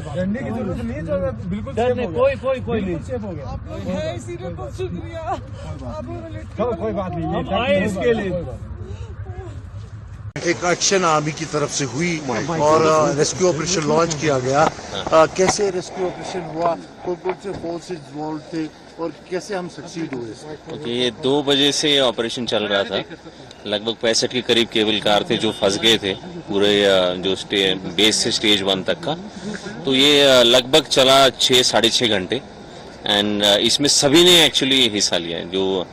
डरने की जरूरत नहीं है, बिल्कुल कोई नहीं, सेफ हो गया। बहुत शुक्रिया, कोई बात नहीं, हम आए इसके लिए। एक एक्शन आर्मी की तरफ से हुई और रेस्क्यू ऑपरेशन लॉन्च किया गया। कैसे रेस्क्यू ऑपरेशन हुआ, कौन से फोर्सेस इन्वॉल्व थे और कैसे हम सक्सीड हुए? ओके, ये 2 बजे से ऑपरेशन चल रहा था। लगभग 65 के करीब केबल कार थे जो फंस गए थे पूरे जो बेस से स्टेज 1 तक का। तो ये लगभग चला 6-6.5 घंटे एंड इसमें सभी ने एक्चुअली हिस्सा लिया है। जो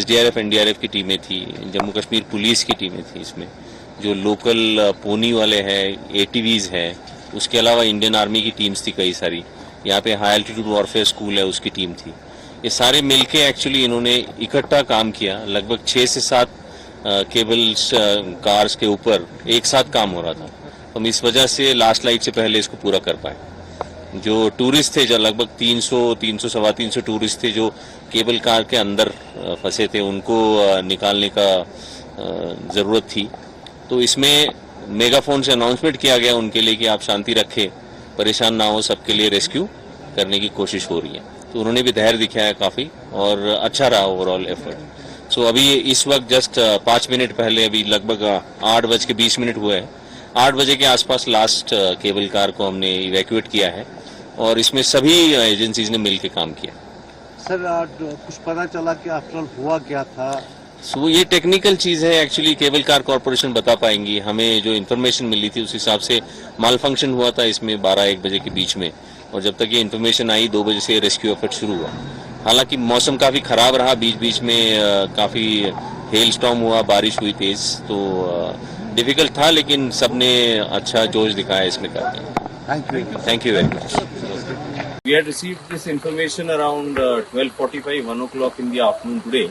SDRF NDRF की टीमें थी, जम्मू कश्मीर पुलिस की टीमें थी, इसमें जो लोकल पोनी वाले हैं, ATVs है, उसके अलावा इंडियन आर्मी की टीम्स थी कई सारी। यहाँ पे हाई एल्टीट्यूड वॉरफेयर स्कूल है, उसकी टीम थी। ये सारे मिलके एक्चुअली इन्होंने इकट्ठा काम किया। लगभग 6 से 7 केबल्स कार्स के ऊपर एक साथ काम हो रहा था। हम इस वजह से लास्ट लाइट से पहले इसको पूरा कर पाए। जो टूरिस्ट थे, जो लगभग 300-300-325 टूरिस्ट थे जो केबल कार के अंदर फंसे थे, उनको निकालने का ज़रूरत थी। तो इसमें मेगाफोन से अनाउंसमेंट किया गया उनके लिए कि आप शांति रखें, परेशान ना हो, सबके लिए रेस्क्यू करने की कोशिश हो रही है। तो उन्होंने भी धैर्य दिखाया काफ़ी और अच्छा रहा ओवरऑल एफर्ट। सो अभी इस वक्त जस्ट 5 मिनट पहले, अभी लगभग 8:20 हुए हैं, 8 बजे के आसपास लास्ट केबल कार को हमने इवैक्यूएट किया है और इसमें सभी एजेंसीज ने मिलकर काम किया। सर, कुछ पता चला कि आफ्टर ऑल हुआ क्या था? सो ये टेक्निकल चीज़ है, एक्चुअली केबल कार कॉरपोरेशन बता पाएंगी। हमें जो इन्फॉर्मेशन मिली थी उस हिसाब से माल फंक्शन हुआ था इसमें 12-1 बजे के बीच में, और जब तक ये इन्फॉर्मेशन आई 2 बजे से रेस्क्यू एफर्ट शुरू हुआ। हालांकि मौसम काफ़ी ख़राब रहा, बीच बीच में काफ़ी हेल स्टॉर्म हुआ, बारिश हुई तेज़, तो डिफ़िकल्ट था, लेकिन सबने अच्छा जोश दिखाया इसमें करके। Thank you very much. We had received this information around 12:45, 1 o'clock in the afternoon today,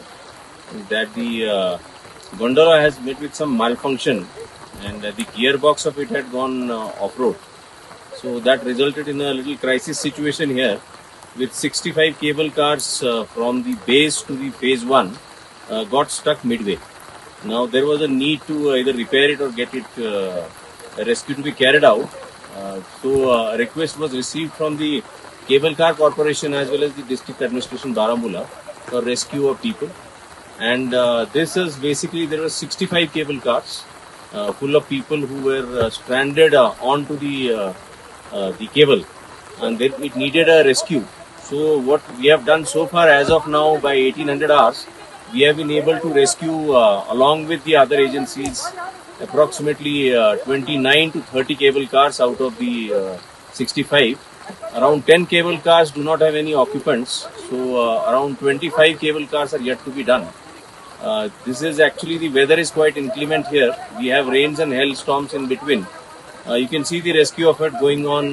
that the gondola has met with some malfunction and the gearbox of it had gone off-road. So that resulted in a little crisis situation here with 65 cable cars from the base to the phase 1 got stuck midway. Now there was a need to either repair it or get it rescue to be carried out. So a request was received from the Cable Car Corporation as well as the District Administration Baramulla for rescue of people. And this is basically, there were 65 cable cars full of people who were stranded onto the cable, and then it needed a rescue. So what we have done so far as of now, by 1800 hours, we have been able to rescue along with the other agencies approximately 29 to 30 cable cars out of the 65. Around 10 cable cars do not have any occupants, so around 25 cable cars are yet to be done. This is actually, the weather is quite inclement here. We have rains and hailstorms in between. You can see the rescue effort going on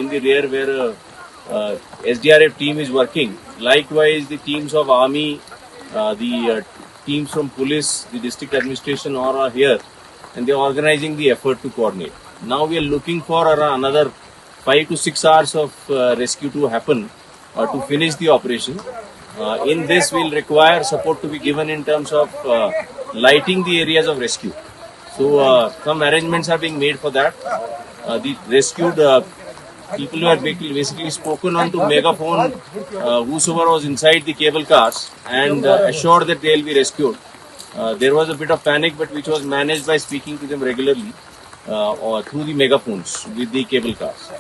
in the rear where SDRF team is working. Likewise, the teams of army, the teams from police, the district administration are here, and they are organizing the effort to coordinate. Now we are looking for another 5 to 6 hours of rescue to happen to finish the operation. In this, we will require support to be given in terms of lighting the areas of rescue. So some arrangements are being made for that. The rescued people who have basically spoken on to megaphone whosoever was inside the cable cars and assured that they will be rescued. There was a bit of panic, but which was managed by speaking to them regularly or through the megaphones with the cable cars.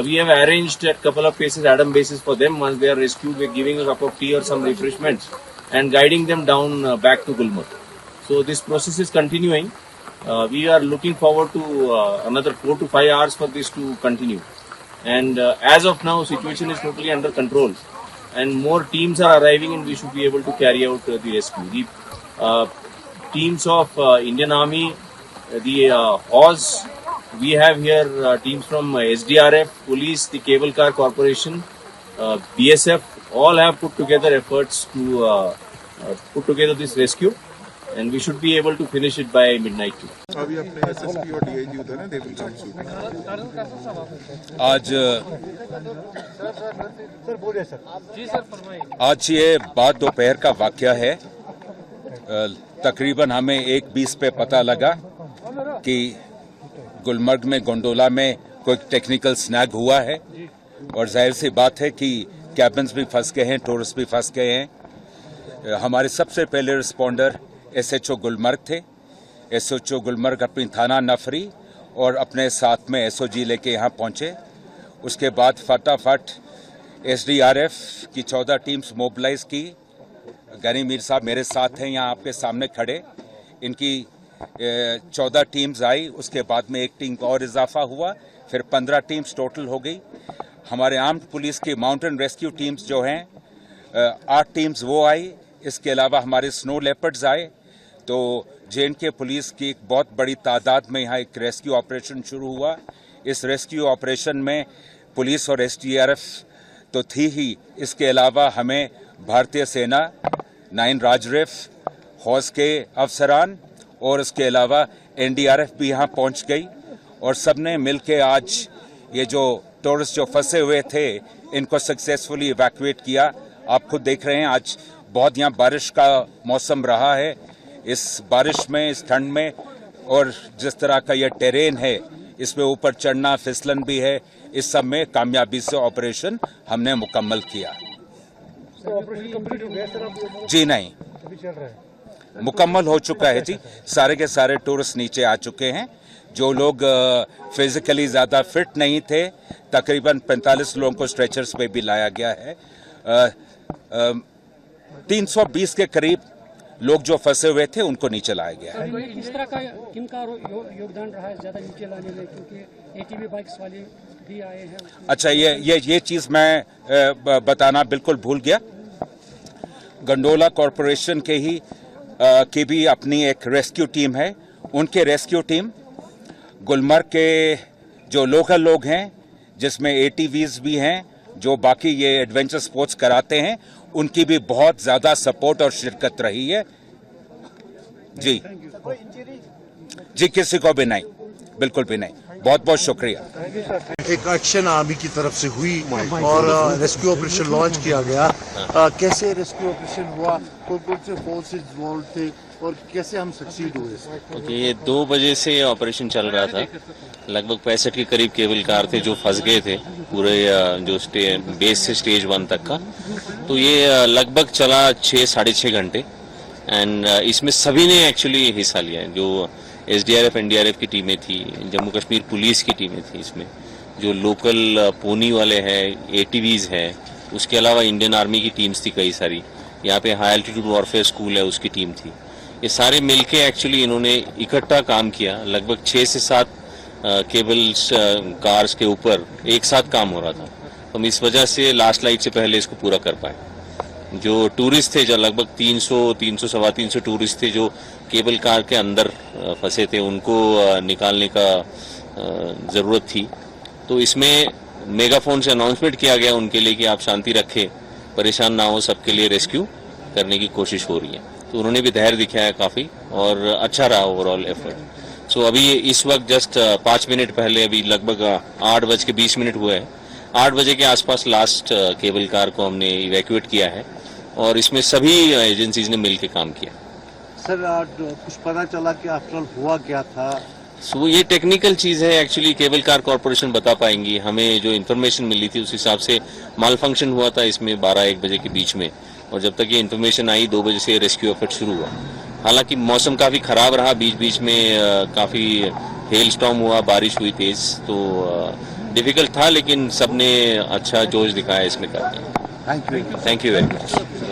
We have arranged at couple of places Adam bases for them. Once they are rescued, we are giving a cup of tea or some refreshments and guiding them down back to Gulmarg. So this process is continuing. We are looking forward to another 4 to 5 hours for this to continue. And as of now, situation is totally under control, and more teams are arriving, and we should be able to carry out the rescue. The teams of Indian Army, the HAWS, we have here teams from SDRF, police, the Cable Car Corporation, BSF, all have put together efforts to put together this rescue, and we should be able to finish it by midnight too. अभी अपने SSP और DIG उधर हैं, they will come soon. आज ये बाद दोपहर का वाकया है। तकरीबन हमें 1:20 पे पता लगा कि गुलमर्ग में गोंडोला में कोई टेक्निकल स्नैग हुआ है और जाहिर सी बात है कि कैबिन्स भी फंस गए हैं, टूरिस्ट भी फंस गए हैं। हमारे सबसे पहले रिस्पॉन्डर SHO गुलमर्ग थे। SHO गुलमर्ग अपनी थाना नफरी और अपने साथ में SOG लेके यहाँ पहुँचे। उसके बाद फटाफट SDRF की 14 टीम्स मोबिलाइज की। गनी मीर साहब मेरे साथ हैं, यहाँ आपके सामने खड़े। इनकी 14 टीम्स आई, उसके बाद में एक टीम का और इजाफा हुआ, फिर 15 टीम्स टोटल हो गई। हमारे आर्म्ड पुलिस की माउंटेन रेस्क्यू टीम्स जो हैं 8 टीम्स वो आई। इसके अलावा हमारे स्नो लेपर्ड्स आए। तो J&K पुलिस की एक बहुत बड़ी तादाद में यहाँ एक रेस्क्यू ऑपरेशन शुरू हुआ। इस रेस्क्यू ऑपरेशन में पुलिस और SDRF तो थी ही, इसके अलावा हमें भारतीय सेना, 9 राजरिफ, हौज के अफसरान और उसके अलावा NDRF भी यहाँ पहुँच गई और सबने मिलके आज ये जो टूरिस्ट जो फंसे हुए थे इनको सक्सेसफुली इवैक्यूएट किया। आप खुद देख रहे हैं आज बहुत यहाँ बारिश का मौसम रहा है। इस बारिश में, इस ठंड में और जिस तरह का ये टेरेन है, इसमें ऊपर चढ़ना फिसलन भी है, इस सब में कामयाबी से ऑपरेशन हमने मुकम्मल किया। जी नहीं, मुकम्मल हो चुका है जी। सारे के सारे टूरिस्ट नीचे आ चुके हैं। जो लोग फिजिकली ज़्यादा फिट नहीं थे, तकरीबन 45 लोगों को स्ट्रेचर्स पे भी लाया गया है। 320 के करीब लोग जो फंसे हुए थे उनको नीचे लाया गया है। इस तरह का किनका योगदान रहा है ज़्यादा नीचे लाने में, क्योंकि ATV बाइक्स वाले भी आए हैं? अच्छा, ये चीज़ मैं बताना बिल्कुल भूल गया। गंडोला कॉरपोरेशन के ही की भी अपनी एक रेस्क्यू टीम है। उनके रेस्क्यू टीम गुलमर्ग के जो लोकल लोग हैं, जिसमें ATVs भी हैं जो बाकी ये एडवेंचर स्पोर्ट्स कराते हैं, उनकी भी बहुत ज़्यादा सपोर्ट और शिरकत रही है। जी जी, किसी को भी नहीं, बिल्कुल भी नहीं। बहुत बहुत शुक्रिया। एक एक्शन आर्मी की तरफ से हुई और रेस्क्यू ऑपरेशन लॉन्च किया गया। कैसे रेस्क्यू ऑपरेशन हुआ, कौन से फोर्सेस इन्वॉल्व थे और कैसे हम सक्सीड हुए इसमें? ओके, ये 2 बजे से ऑपरेशन चल रहा था। लगभग 65 के करीब केबल कार थे जो फंस गए थे पूरे जो बेस से स्टेज 1 तक का। तो ये लगभग चला 6-6.5 घंटे एंड इसमें सभी ने एक्चुअली हिस्सा लिया। जो SDRF NDRF की टीमें थी, जम्मू कश्मीर पुलिस की टीमें थी, इसमें जो लोकल पोनी वाले हैं, ATVs हैं, उसके अलावा इंडियन आर्मी की टीम्स थी कई सारी। यहाँ पे हाई एल्टीट्यूड वॉरफेयर स्कूल है, उसकी टीम थी। ये सारे मिलके एक्चुअली इन्होंने इकट्ठा काम किया। लगभग 6 से 7 केबल्स कार्स के ऊपर एक साथ काम हो रहा था। तो हम इस वजह से लास्ट लाइट से पहले इसको पूरा कर पाए। जो टूरिस्ट थे, जो लगभग 300-300-325 टूरिस्ट थे जो केबल कार के अंदर फंसे थे, उनको निकालने का ज़रूरत थी। तो इसमें मेगाफोन से अनाउंसमेंट किया गया उनके लिए कि आप शांति रखें, परेशान ना हो, सबके लिए रेस्क्यू करने की कोशिश हो रही है। तो उन्होंने भी धैर्य दिखाया काफ़ी और अच्छा रहा ओवरऑल एफर्ट। सो अभी इस वक्त जस्ट 5 मिनट पहले, अभी लगभग 8:20 हुए हैं, 8 बजे के आसपास लास्ट केबल कार को हमने इवैक्यूएट किया है और इसमें सभी एजेंसीज ने मिलकर काम किया। सर, कुछ पता चला कि आफ्टर ऑल हुआ क्या था? सो ये टेक्निकल चीज़ है, एक्चुअली केबल कार कॉरपोरेशन बता पाएंगी। हमें जो इन्फॉर्मेशन मिली थी उस हिसाब से माल फंक्शन हुआ था इसमें 12-1 बजे के बीच में, और जब तक ये इन्फॉर्मेशन आई 2 बजे से रेस्क्यू एफर्ट शुरू हुआ। हालांकि मौसम काफ़ी ख़राब रहा, बीच बीच में काफ़ी हेल स्टॉर्म हुआ, बारिश हुई तेज़, तो डिफ़िकल्ट था, लेकिन सबने अच्छा जोश दिखाया इसमें करने। Thank you. Thank you very much.